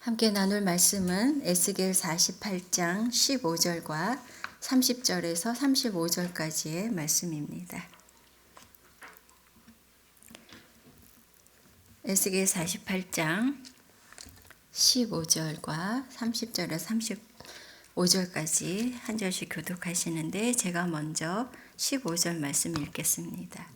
함께 나눌 말씀은 에스겔 48장 15절과 30절에서 35절까지의 말씀입니다. 에스겔 48장 15절과 30절에서 35절까지 한 절씩 교독하시는데 제가 먼저 15절 말씀 읽겠습니다.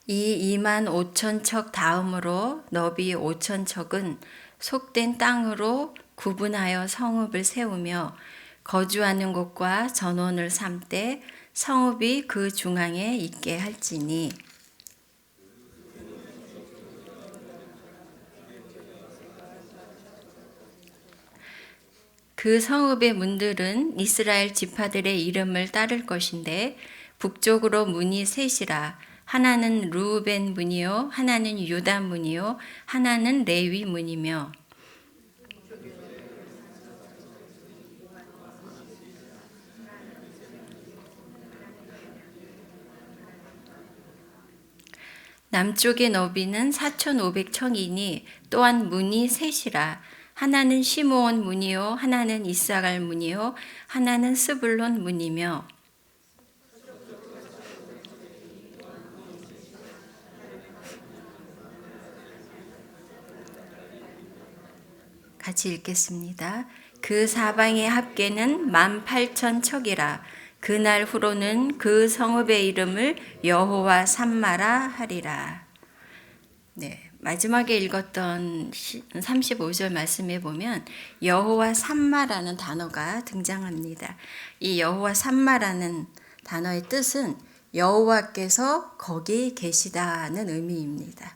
이 25,000척 다음으로 너비 5,000척은 속된 땅으로 구분하여 성읍을 세우며 거주하는 곳과 전원을 삼되 성읍이 그 중앙에 있게 할지니 그 성읍의 문들은 이스라엘 지파들의 이름을 따를 것인데 북쪽으로 문이 셋이라 하나는 르우벤 문이요 하나는 유다 문이요 하나는 레위 문이며 남쪽의 너비는 4,500척이니 또한 문이 셋이라 하나는 시므온 문이요 하나는 이사갈 문이요 하나는 스불론 문이며 같이 읽겠습니다. 그 사방의 합계는 18,000척이라 그날 후로는 그 성읍의 이름을 여호와 삼마라 하리라. 네, 마지막에 읽었던 35절 말씀에 보면 여호와 삼마라는 단어가 등장합니다. 이 여호와 삼마라는 단어의 뜻은 여호와께서 거기 계시다는 의미입니다.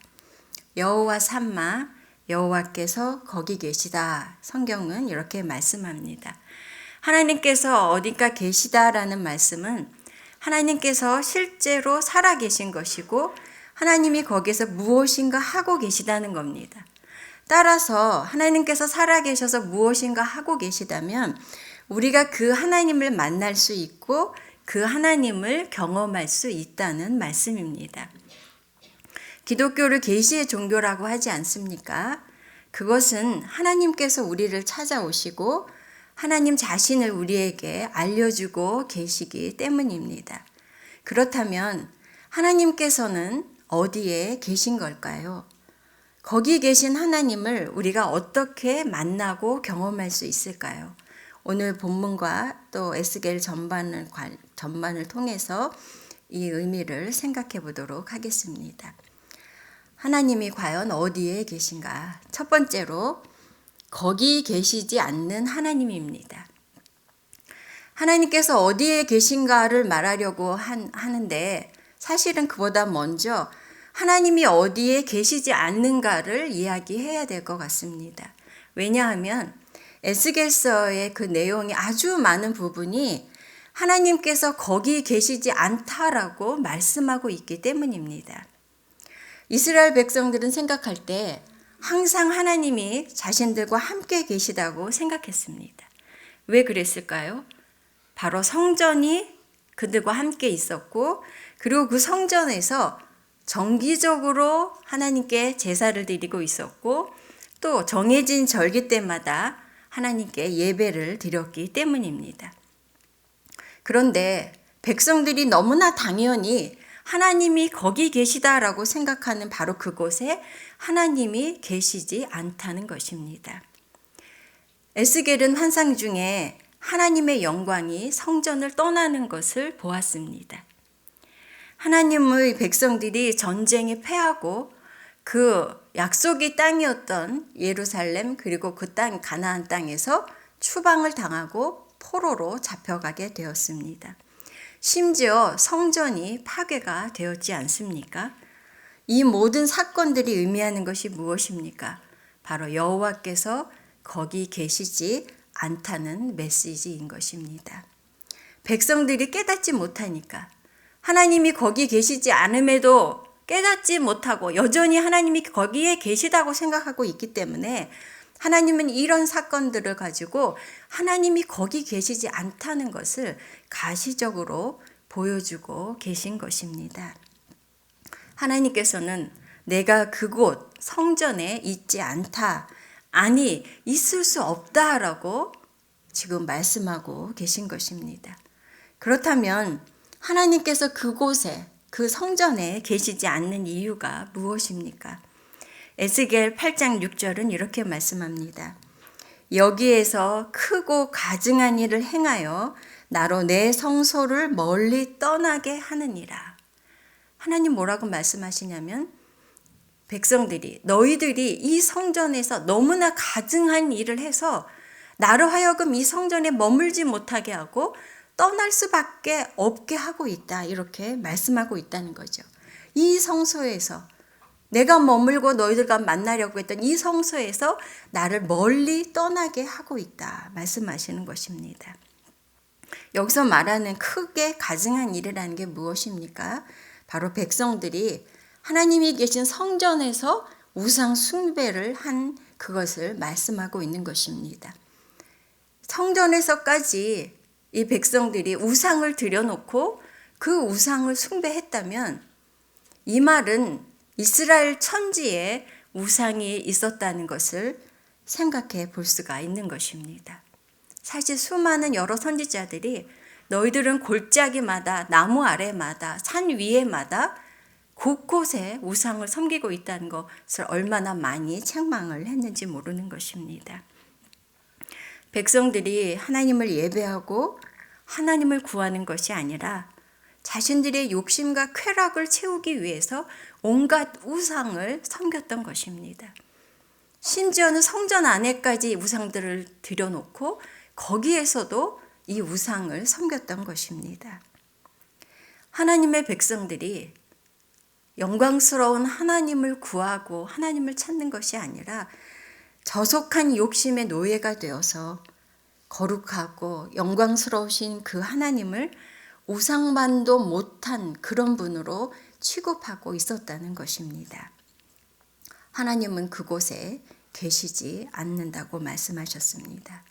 여호와 삼마, 여호와께서 거기 계시다. 성경은 이렇게 말씀합니다. 하나님께서 어딘가 계시다라는 말씀은 하나님께서 실제로 살아계신 것이고 하나님이 거기서 무엇인가 하고 계시다는 겁니다. 따라서 하나님께서 살아계셔서 무엇인가 하고 계시다면 우리가 그 하나님을 만날 수 있고 그 하나님을 경험할 수 있다는 말씀입니다. 기독교를 계시의 종교라고 하지 않습니까? 그것은 하나님께서 우리를 찾아오시고 하나님 자신을 우리에게 알려주고 계시기 때문입니다. 그렇다면 하나님께서는 어디에 계신 걸까요? 거기 계신 하나님을 우리가 어떻게 만나고 경험할 수 있을까요? 오늘 본문과 또 에스겔 전반을 통해서 이 의미를 생각해 보도록 하겠습니다. 하나님이 과연 어디에 계신가? 첫 번째로 거기 계시지 않는 하나님입니다. 하나님께서 어디에 계신가를 말하려고 하는데 사실은 그보다 먼저 하나님이 어디에 계시지 않는가를 이야기해야 될 것 같습니다. 왜냐하면 에스겔서의 그 내용이 아주 많은 부분이 하나님께서 거기 계시지 않다라고 말씀하고 있기 때문입니다. 이스라엘 백성들은 생각할 때 항상 하나님이 자신들과 함께 계시다고 생각했습니다. 왜 그랬을까요? 바로 성전이 그들과 함께 있었고 그리고 그 성전에서 정기적으로 하나님께 제사를 드리고 있었고 또 정해진 절기 때마다 하나님께 예배를 드렸기 때문입니다. 그런데 백성들이 너무나 당연히 하나님이 거기 계시다라고 생각하는 바로 그곳에 하나님이 계시지 않다는 것입니다. 에스겔은 환상 중에 하나님의 영광이 성전을 떠나는 것을 보았습니다. 하나님의 백성들이 전쟁에 패하고 그 약속의 땅이었던 예루살렘 그리고 그 땅 가나안 땅에서 추방을 당하고 포로로 잡혀가게 되었습니다. 심지어 성전이 파괴가 되었지 않습니까? 이 모든 사건들이 의미하는 것이 무엇입니까? 바로 여호와께서 거기 계시지 않다는 메시지인 것입니다. 백성들이 깨닫지 못하니까 하나님이 거기 계시지 않음에도 깨닫지 못하고 여전히 하나님이 거기에 계시다고 생각하고 있기 때문에 하나님은 이런 사건들을 가지고 하나님이 거기 계시지 않다는 것을 가시적으로 보여주고 계신 것입니다. 하나님께서는 내가 그곳 성전에 있지 않다. 아니, 있을 수 없다라고 지금 말씀하고 계신 것입니다. 그렇다면 하나님께서 그곳에, 그 성전에 계시지 않는 이유가 무엇입니까? 에스겔 8장 6절은 이렇게 말씀합니다. 여기에서 크고 가증한 일을 행하여 나로 내 성소를 멀리 떠나게 하느니라. 하나님 뭐라고 말씀하시냐면 백성들이, 너희들이 이 성전에서 너무나 가증한 일을 해서 나로 하여금 이 성전에 머물지 못하게 하고 떠날 수밖에 없게 하고 있다. 이렇게 말씀하고 있다는 거죠. 이 성소에서 내가 머물고 너희들과 만나려고 했던 이 성소에서 나를 멀리 떠나게 하고 있다. 말씀하시는 것입니다. 여기서 말하는 크게 가증한 일이라는 게 무엇입니까? 바로 백성들이 하나님이 계신 성전에서 우상 숭배를 한 그것을 말씀하고 있는 것입니다. 성전에서까지 이 백성들이 우상을 들여놓고 그 우상을 숭배했다면 이 말은 이스라엘 천지에 우상이 있었다는 것을 생각해 볼 수가 있는 것입니다. 사실 수많은 여러 선지자들이 너희들은 골짜기마다 나무 아래마다 산 위에마다 곳곳에 우상을 섬기고 있다는 것을 얼마나 많이 책망을 했는지 모르는 것입니다. 백성들이 하나님을 예배하고 하나님을 구하는 것이 아니라 자신들의 욕심과 쾌락을 채우기 위해서 온갖 우상을 섬겼던 것입니다. 심지어는 성전 안에까지 우상들을 들여놓고 거기에서도 이 우상을 섬겼던 것입니다. 하나님의 백성들이 영광스러운 하나님을 구하고 하나님을 찾는 것이 아니라 저속한 욕심의 노예가 되어서 거룩하고 영광스러우신 그 하나님을 우상만도 못한 그런 분으로 취급하고 있었다는 것입니다. 하나님은 그곳에 계시지 않는다고 말씀하셨습니다.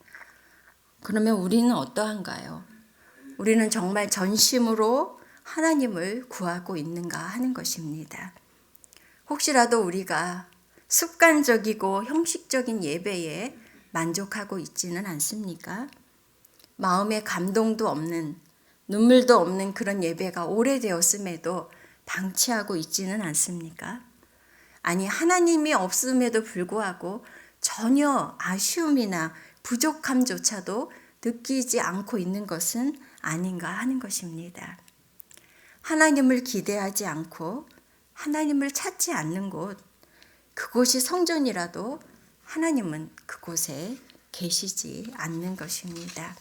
그러면 우리는 어떠한가요? 우리는 정말 전심으로 하나님을 구하고 있는가 하는 것입니다. 혹시라도 우리가 습관적이고 형식적인 예배에 만족하고 있지는 않습니까? 마음에 감동도 없는, 눈물도 없는 그런 예배가 오래되었음에도 방치하고 있지는 않습니까? 아니, 하나님이 없음에도 불구하고 전혀 아쉬움이나 부족함조차도 느끼지 않고 있는 것은 아닌가 하는 것입니다. 하나님을 기대하지 않고 하나님을 찾지 않는 곳, 그곳이 성전이라도 하나님은 그곳에 계시지 않는 것입니다.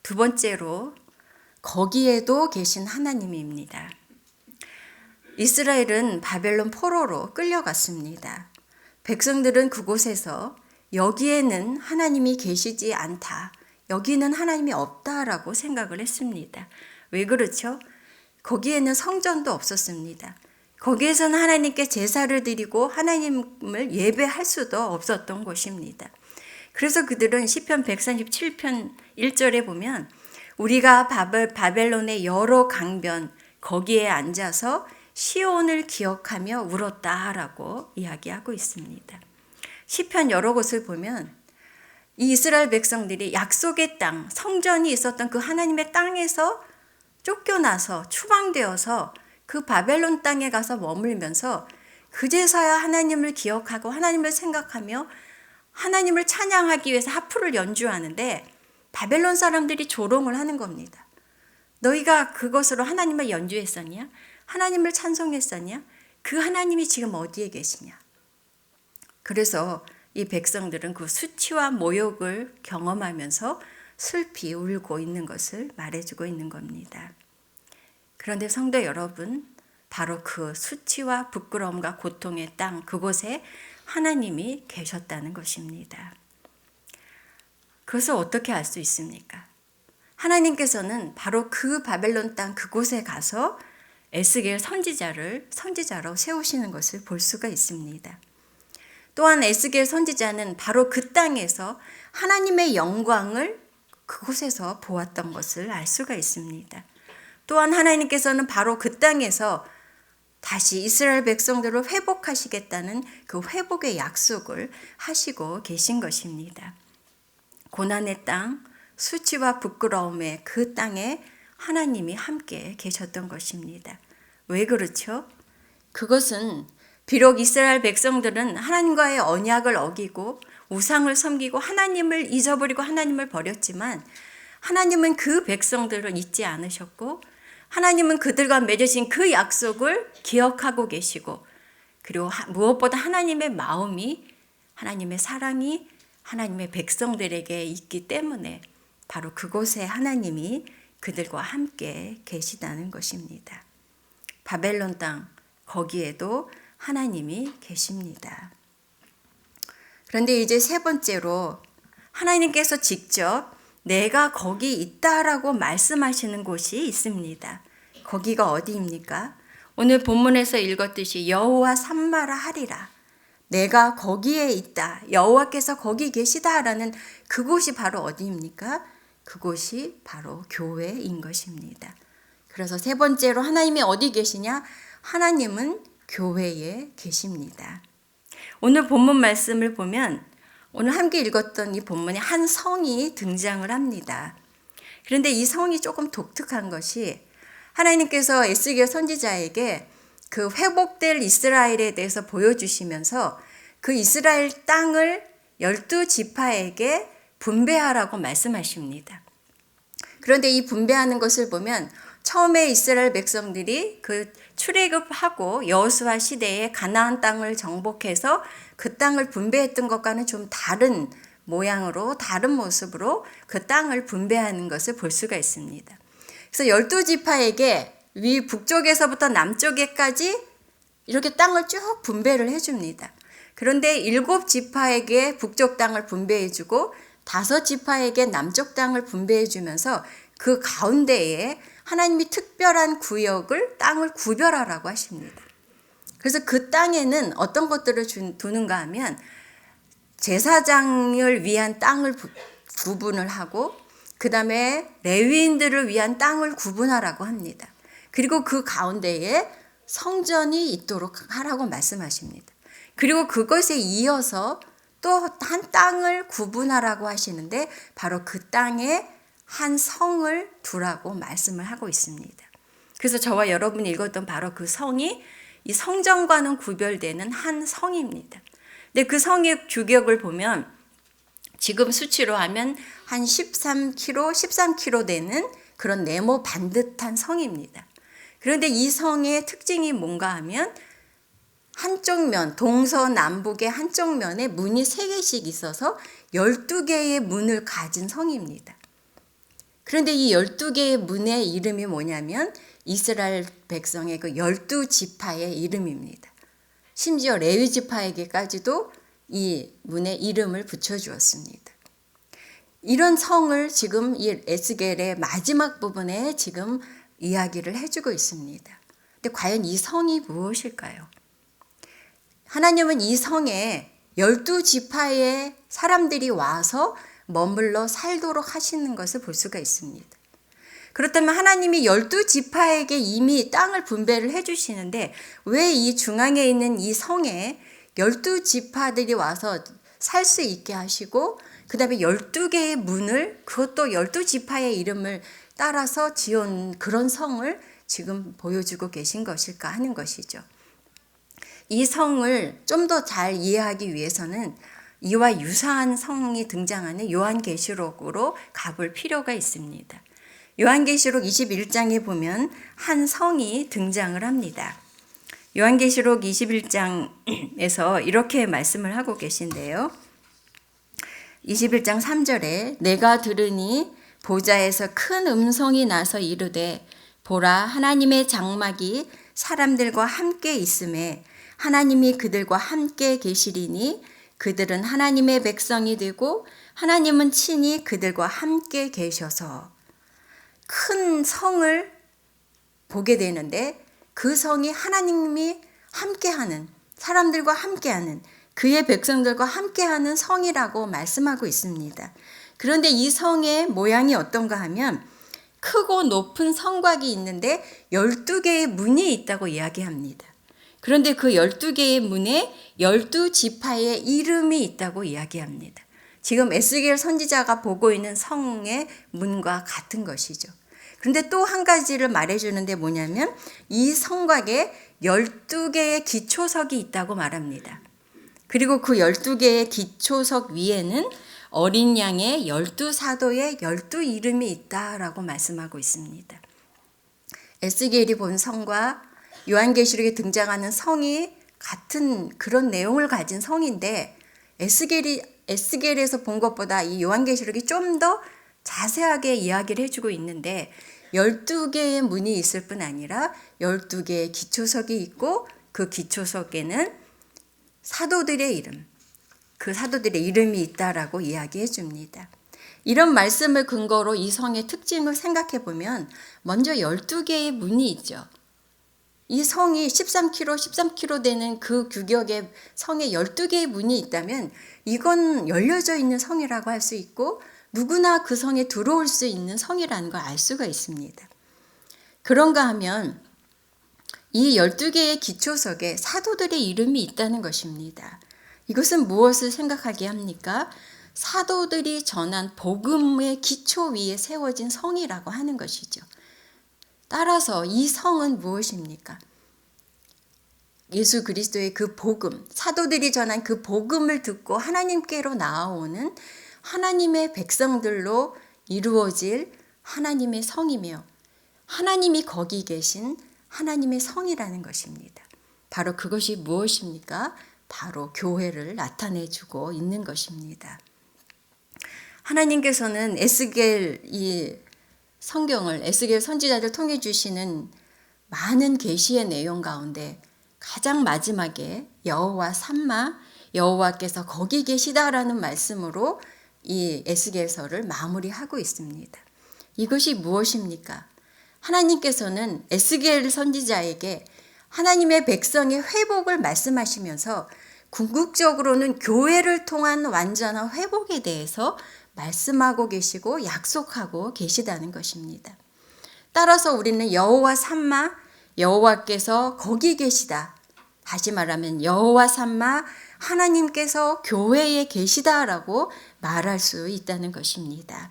두 번째로 거기에도 계신 하나님입니다. 이스라엘은 바벨론 포로로 끌려갔습니다. 백성들은 그곳에서 여기에는 하나님이 계시지 않다, 여기는 하나님이 없다라고 생각을 했습니다. 왜 그렇죠? 거기에는 성전도 없었습니다. 거기에서는 하나님께 제사를 드리고 하나님을 예배할 수도 없었던 곳입니다. 그래서 그들은 시편 137편 1절에 보면 우리가 바벨론의 여러 강변 거기에 앉아서 시온을 기억하며 울었다라고 이야기하고 있습니다. 시편 여러 곳을 보면 이 이스라엘 백성들이 약속의 땅, 성전이 있었던 그 하나님의 땅에서 쫓겨나서 추방되어서 그 바벨론 땅에 가서 머물면서 그제서야 하나님을 기억하고 하나님을 생각하며 하나님을 찬양하기 위해서 하프를 연주하는데 바벨론 사람들이 조롱을 하는 겁니다. 너희가 그것으로 하나님을 연주했었냐? 하나님을 찬송했었냐? 그 하나님이 지금 어디에 계시냐? 그래서 이 백성들은 그 수치와 모욕을 경험하면서 슬피 울고 있는 것을 말해주고 있는 겁니다. 그런데 성도 여러분, 바로 그 수치와 부끄러움과 고통의 땅, 그곳에 하나님이 계셨다는 것입니다. 그것을 어떻게 알 수 있습니까? 하나님께서는 바로 그 바벨론 땅 그곳에 가서 에스겔 선지자로 세우시는 것을 볼 수가 있습니다. 또한 에스겔 선지자는 바로 그 땅에서 하나님의 영광을 그곳에서 보았던 것을 알 수가 있습니다. 또한 하나님께서는 바로 그 땅에서 다시 이스라엘 백성들을 회복하시겠다는 그 회복의 약속을 하시고 계신 것입니다. 고난의 땅, 수치와 부끄러움의 그 땅에 하나님이 함께 계셨던 것입니다. 왜 그렇죠? 그것은 비록 이스라엘 백성들은 하나님과의 언약을 어기고 우상을 섬기고 하나님을 잊어버리고 하나님을 버렸지만 하나님은 그 백성들을 잊지 않으셨고 하나님은 그들과 맺으신 그 약속을 기억하고 계시고 그리고 무엇보다 하나님의 마음이 하나님의 사랑이 하나님의 백성들에게 있기 때문에 바로 그곳에 하나님이 그들과 함께 계시다는 것입니다. 바벨론 땅 거기에도 하나님이 계십니다. 그런데 이제 세 번째로 하나님께서 직접 내가 거기 있다라고 말씀하시는 곳이 있습니다. 거기가 어디입니까? 오늘 본문에서 읽었듯이 여호와 삼마라 하리라. 내가 거기에 있다. 여호와께서 거기 계시다라는 그곳이 바로 어디입니까? 그곳이 바로 교회인 것입니다. 그래서 세 번째로 하나님이 어디 계시냐? 하나님은 교회에 계십니다. 오늘 본문 말씀을 보면 오늘 함께 읽었던 이 본문에 한 성이 등장을 합니다. 그런데 이 성이 조금 독특한 것이 하나님께서 에스겔 선지자에게 그 회복될 이스라엘에 대해서 보여주시면서 그 이스라엘 땅을 12지파에게 분배하라고 말씀하십니다. 그런데 이 분배하는 것을 보면 처음에 이스라엘 백성들이 그 출애굽하고 여호수아 시대에 가나안 땅을 정복해서 그 땅을 분배했던 것과는 좀 다른 모양으로 다른 모습으로 그 땅을 분배하는 것을 볼 수가 있습니다. 그래서 12지파에게 위 북쪽에서부터 남쪽에까지 이렇게 땅을 쭉 분배를 해줍니다. 그런데 7지파에게 북쪽 땅을 분배해주고 5지파에게 남쪽 땅을 분배해주면서 그 가운데에 하나님이 특별한 구역을 땅을 구별하라고 하십니다. 그래서 그 땅에는 어떤 것들을 두는가 하면 제사장을 위한 땅을 구분을 하고 그 다음에 레위인들을 위한 땅을 구분하라고 합니다. 그리고 그 가운데에 성전이 있도록 하라고 말씀하십니다. 그리고 그것에 이어서 또 한 땅을 구분하라고 하시는데 바로 그 땅에 한 성을 두라고 말씀을 하고 있습니다. 그래서 저와 여러분이 읽었던 바로 그 성이 이 성전과는 구별되는 한 성입니다. 근데 그 성의 규격을 보면 지금 수치로 하면 한 13km 되는 그런 네모 반듯한 성입니다. 그런데 이 성의 특징이 뭔가 하면 한쪽 면, 동서남북의 한쪽 면에 문이 3개씩 있어서 12개의 문을 가진 성입니다. 그런데 이 12개의 문의 이름이 뭐냐면 이스라엘 백성의 그 12지파의 이름입니다. 심지어 레위 지파에게까지도 이 문의 이름을 붙여주었습니다. 이런 성을 지금 이 에스겔의 마지막 부분에 지금 이야기를 해주고 있습니다. 근데 과연 이 성이 무엇일까요? 하나님은 이 성에 12지파의 사람들이 와서 머물러 살도록 하시는 것을 볼 수가 있습니다. 그렇다면 하나님이 12지파에게 이미 땅을 분배를 해주시는데 왜 이 중앙에 있는 이 성에 12지파들이 와서 살 수 있게 하시고 그 다음에 12개의 문을 그것도 12지파의 이름을 따라서 지은 그런 성을 지금 보여주고 계신 것일까 하는 것이죠. 이 성을 좀 더 잘 이해하기 위해서는 이와 유사한 성이 등장하는 요한계시록으로 가볼 필요가 있습니다. 요한계시록 21장에 보면 한 성이 등장을 합니다. 요한계시록 21장에서 이렇게 말씀을 하고 계신데요. 21장 3절에 내가 들으니 보좌에서 큰 음성이 나서 이르되 보라 하나님의 장막이 사람들과 함께 있음에 하나님이 그들과 함께 계시리니 그들은 하나님의 백성이 되고 하나님은 친히 그들과 함께 계셔서 큰 성을 보게 되는데 그 성이 하나님이 함께하는 사람들과 함께하는 그의 백성들과 함께하는 성이라고 말씀하고 있습니다. 그런데 이 성의 모양이 어떤가 하면 크고 높은 성곽이 있는데 12개의 문이 있다고 이야기합니다. 그런데 그 12개의 문에 12지파의 이름이 있다고 이야기합니다. 지금 에스겔 선지자가 보고 있는 성의 문과 같은 것이죠. 그런데 또 한 가지를 말해주는데 뭐냐면 이 성곽에 12개의 기초석이 있다고 말합니다. 그리고 그 12개의 기초석 위에는 어린 양의 12사도의 12이름이 있다라고 말씀하고 있습니다. 에스겔이 본 성과 요한계시록에 등장하는 성이 같은 그런 내용을 가진 성인데 에스겔에서 본 것보다 이 요한계시록이 좀 더 자세하게 이야기를 해주고 있는데 12개의 문이 있을 뿐 아니라 12개의 기초석이 있고 그 기초석에는 사도들의 이름, 그 사도들의 이름이 있다라고 이야기해 줍니다. 이런 말씀을 근거로 이 성의 특징을 생각해 보면 먼저 12개의 문이 있죠. 이 성이 13km 되는 그 규격의 성에 12개의 문이 있다면 이건 열려져 있는 성이라고 할 수 있고 누구나 그 성에 들어올 수 있는 성이라는 걸 알 수가 있습니다. 그런가 하면 이 12개의 기초석에 사도들의 이름이 있다는 것입니다. 이것은 무엇을 생각하게 합니까? 사도들이 전한 복음의 기초 위에 세워진 성이라고 하는 것이죠. 따라서 이 성은 무엇입니까? 예수 그리스도의 그 복음, 사도들이 전한 그 복음을 듣고 하나님께로 나아오는 하나님의 백성들로 이루어질 하나님의 성이며 하나님이 거기 계신 하나님의 성이라는 것입니다. 바로 그것이 무엇입니까? 바로 교회를 나타내주고 있는 것입니다. 하나님께서는 에스겔 이 성경을 에스겔 선지자를 통해 주시는 많은 계시의 내용 가운데 가장 마지막에 여호와 삼마 여호와께서 거기 계시다라는 말씀으로 이 에스겔서를 마무리하고 있습니다. 이것이 무엇입니까? 하나님께서는 에스겔 선지자에게 하나님의 백성의 회복을 말씀하시면서 궁극적으로는 교회를 통한 완전한 회복에 대해서 말씀하고 계시고 약속하고 계시다는 것입니다. 따라서 우리는 여호와 삼마 여호와께서 거기 계시다. 다시 말하면 여호와 삼마 하나님께서 교회에 계시다라고 말할 수 있다는 것입니다.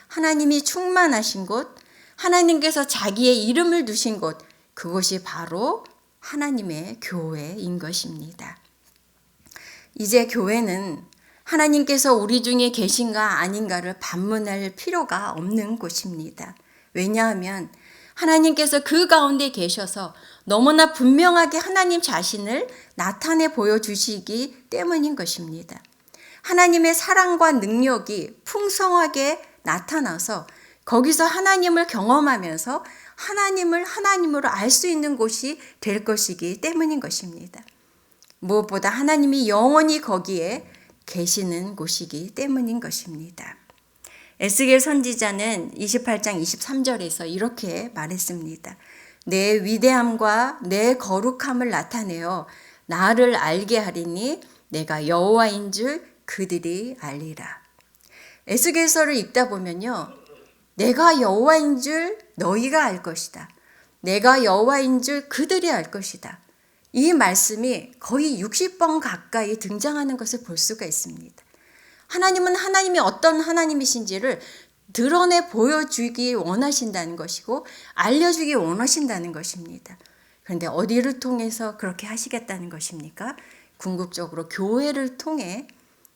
하나님이 충만하신 곳, 하나님께서 자기의 이름을 두신 곳, 그것이 바로 하나님의 교회인 것입니다. 이제 교회는 하나님께서 우리 중에 계신가 아닌가를 반문할 필요가 없는 곳입니다. 왜냐하면 하나님께서 그 가운데 계셔서 너무나 분명하게 하나님 자신을 나타내 보여주시기 때문인 것입니다. 하나님의 사랑과 능력이 풍성하게 나타나서 거기서 하나님을 경험하면서 하나님을 하나님으로 알 수 있는 곳이 될 것이기 때문인 것입니다. 무엇보다 하나님이 영원히 거기에 계시는 곳이기 때문인 것입니다. 에스겔 선지자는 28장 23절에서 이렇게 말했습니다. 내 위대함과 내 거룩함을 나타내어 나를 알게 하리니 내가 여호와인 줄 그들이 알리라. 에스겔서를 읽다 보면요. 내가 여호와인 줄 너희가 알 것이다. 내가 여호와인 줄 그들이 알 것이다. 이 말씀이 거의 60번 가까이 등장하는 것을 볼 수가 있습니다. 하나님은 하나님이 어떤 하나님이신지를 드러내 보여주기 원하신다는 것이고 알려주기 원하신다는 것입니다. 그런데 어디를 통해서 그렇게 하시겠다는 것입니까? 궁극적으로 교회를 통해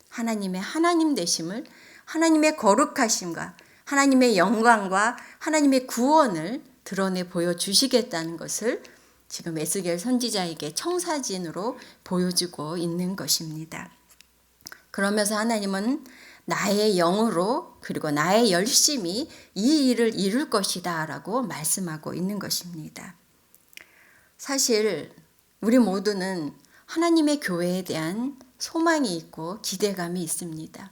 하나님의 하나님 되심을, 하나님의 거룩하심과 하나님의 영광과 하나님의 구원을 드러내 보여주시겠다는 것을 지금 에스겔 선지자에게 청사진으로 보여주고 있는 것입니다. 그러면서 하나님은 나의 영으로 그리고 나의 열심히 이 일을 이룰 것이다 라고 말씀하고 있는 것입니다. 사실 우리 모두는 하나님의 교회에 대한 소망이 있고 기대감이 있습니다.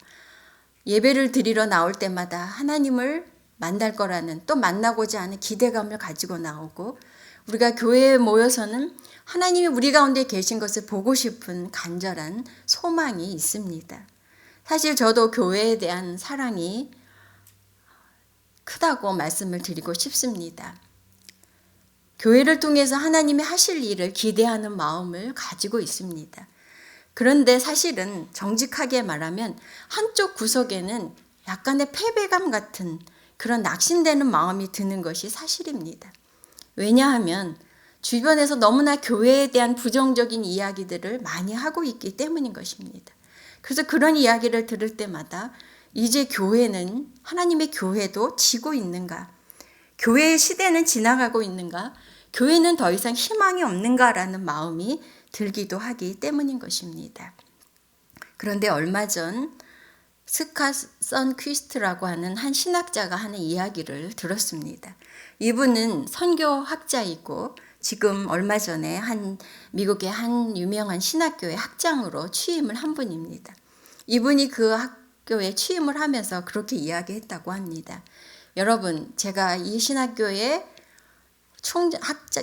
예배를 드리러 나올 때마다 하나님을 만날 거라는 또 만나고자 하는 기대감을 가지고 나오고 우리가 교회에 모여서는 하나님이 우리 가운데 계신 것을 보고 싶은 간절한 소망이 있습니다. 사실 저도 교회에 대한 사랑이 크다고 말씀을 드리고 싶습니다. 교회를 통해서 하나님이 하실 일을 기대하는 마음을 가지고 있습니다. 그런데 사실은 정직하게 말하면 한쪽 구석에는 약간의 패배감 같은 그런 낙심되는 마음이 드는 것이 사실입니다. 왜냐하면 주변에서 너무나 교회에 대한 부정적인 이야기들을 많이 하고 있기 때문인 것입니다. 그래서 그런 이야기를 들을 때마다 이제 교회는, 하나님의 교회도 지고 있는가? 교회의 시대는 지나가고 있는가? 교회는 더 이상 희망이 없는가라는 마음이 들기도 하기 때문인 것입니다. 그런데 얼마 전 스캇 선퀴스트라고 하는 한 신학자가 하는 이야기를 들었습니다. 이분은 선교학자이고 지금 얼마 전에 미국의 한 유명한 신학교의 학장으로 취임을 한 분입니다. 이분이 그 학교에 취임을 하면서 그렇게 이야기했다고 합니다. 여러분, 제가 이 신학교의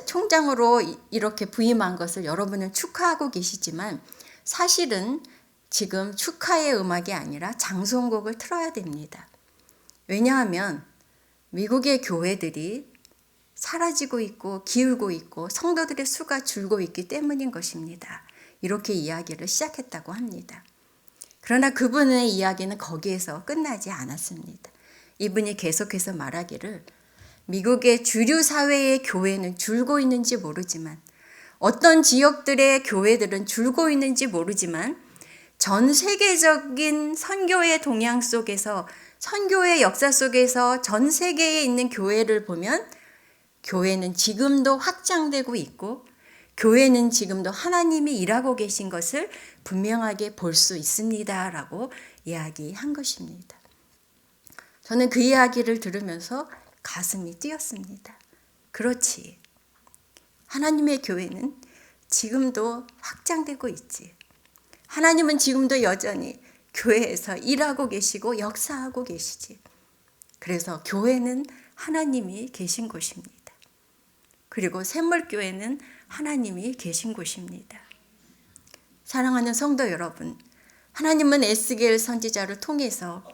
총장으로 이렇게 부임한 것을 여러분은 축하하고 계시지만 사실은 지금 축하의 음악이 아니라 장송곡을 틀어야 됩니다. 왜냐하면 미국의 교회들이 사라지고 있고 기울고 있고 성도들의 수가 줄고 있기 때문인 것입니다. 이렇게 이야기를 시작했다고 합니다. 그러나 그분의 이야기는 거기에서 끝나지 않았습니다. 이분이 계속해서 말하기를 미국의 주류 사회의 교회는 줄고 있는지 모르지만 어떤 지역들의 교회들은 줄고 있는지 모르지만 전 세계적인 선교의 동향 속에서 선교의 역사 속에서 전 세계에 있는 교회를 보면 교회는 지금도 확장되고 있고 교회는 지금도 하나님이 일하고 계신 것을 분명하게 볼 수 있습니다. 라고 이야기한 것입니다. 저는 그 이야기를 들으면서 가슴이 뛰었습니다. 그렇지. 하나님의 교회는 지금도 확장되고 있지. 하나님은 지금도 여전히 교회에서 일하고 계시고 역사하고 계시지. 그래서 교회는 하나님이 계신 곳입니다. 그리고 샘물교회는 하나님이 계신 곳입니다. 사랑하는 성도 여러분, 하나님은 에스겔 선지자를 통해서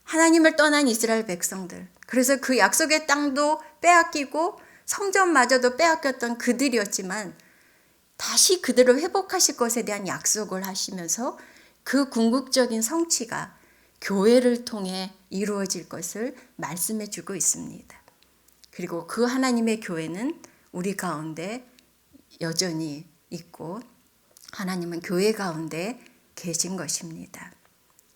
하나님을 떠난 이스라엘 백성들, 그래서 그 약속의 땅도 빼앗기고 성전마저도 빼앗겼던 그들이었지만 다시 그들을 회복하실 것에 대한 약속을 하시면서 그 궁극적인 성취가 교회를 통해 이루어질 것을 말씀해 주고 있습니다. 그리고 그 하나님의 교회는 우리 가운데 여전히 있고 하나님은 교회 가운데 계신 것입니다.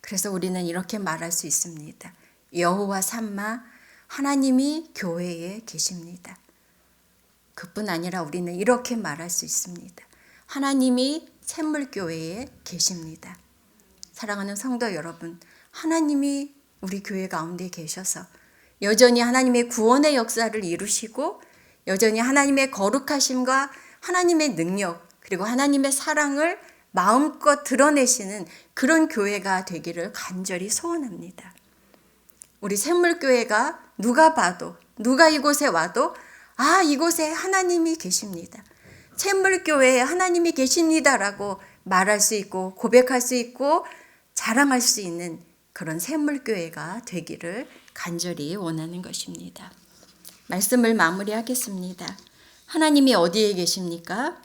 그래서 우리는 이렇게 말할 수 있습니다. 여호와 삼마 하나님이 교회에 계십니다. 그뿐 아니라 우리는 이렇게 말할 수 있습니다. 하나님이 샘물교회에 계십니다. 사랑하는 성도 여러분, 하나님이 우리 교회 가운데 계셔서 여전히 하나님의 구원의 역사를 이루시고 여전히 하나님의 거룩하심과 하나님의 능력 그리고 하나님의 사랑을 마음껏 드러내시는 그런 교회가 되기를 간절히 소원합니다. 우리 샘물교회가 누가 봐도 누가 이곳에 와도 이곳에 하나님이 계십니다. 샘물교회에 하나님이 계십니다라고 말할 수 있고 고백할 수 있고 자랑할 수 있는 그런 샘물교회가 되기를 간절히 원하는 것입니다. 말씀을 마무리하겠습니다. 하나님이 어디에 계십니까?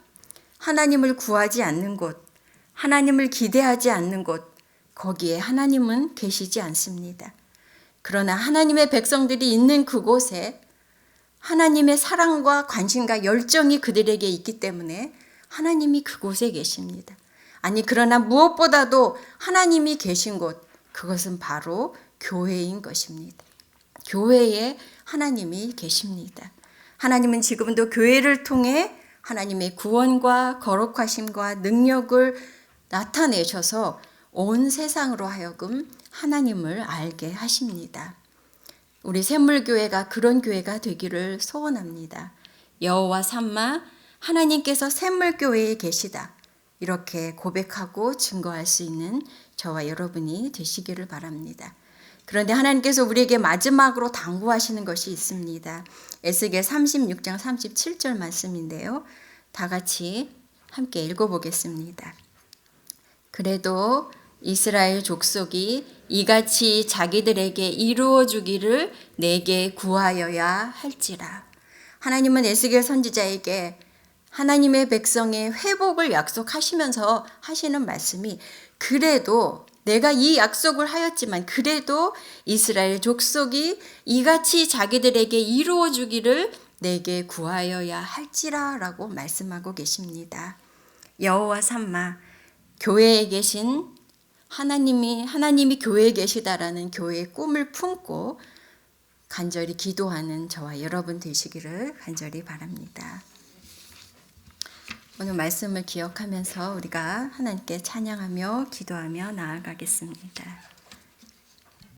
하나님을 구하지 않는 곳, 하나님을 기대하지 않는 곳, 거기에 하나님은 계시지 않습니다. 그러나 하나님의 백성들이 있는 그곳에 하나님의 사랑과 관심과 열정이 그들에게 있기 때문에 하나님이 그곳에 계십니다. 그러나 무엇보다도 하나님이 계신 곳, 그것은 바로 교회인 것입니다. 교회에 하나님이 계십니다. 하나님은 지금도 교회를 통해 하나님의 구원과 거룩하심과 능력을 나타내셔서 온 세상으로 하여금 하나님을 알게 하십니다. 우리 샘물교회가 그런 교회가 되기를 소원합니다. 여호와 삼마 하나님께서 샘물교회에 계시다. 이렇게 고백하고 증거할 수 있는 저와 여러분이 되시기를 바랍니다. 그런데 하나님께서 우리에게 마지막으로 당부하시는 것이 있습니다. 에스겔 36장 37절 말씀인데요. 다 같이 함께 읽어보겠습니다. 그래도 이스라엘 족속이 이같이 자기들에게 이루어 주기를 내게 구하여야 할지라. 하나님은 에스겔 선지자에게 하나님의 백성의 회복을 약속하시면서 하시는 말씀이 그래도 내가 이 약속을 하였지만 그래도 이스라엘 족속이 이같이 자기들에게 이루어 주기를 내게 구하여야 할지라라고 말씀하고 계십니다. 여호와 삼마 교회에 계신 하나님이 교회에 계시다라는 교회의 꿈을 품고 간절히 기도하는 저와 여러분 되시기를 간절히 바랍니다. 오늘 말씀을 기억하면서 우리가 하나님께 찬양하며 기도하며 나아가겠습니다.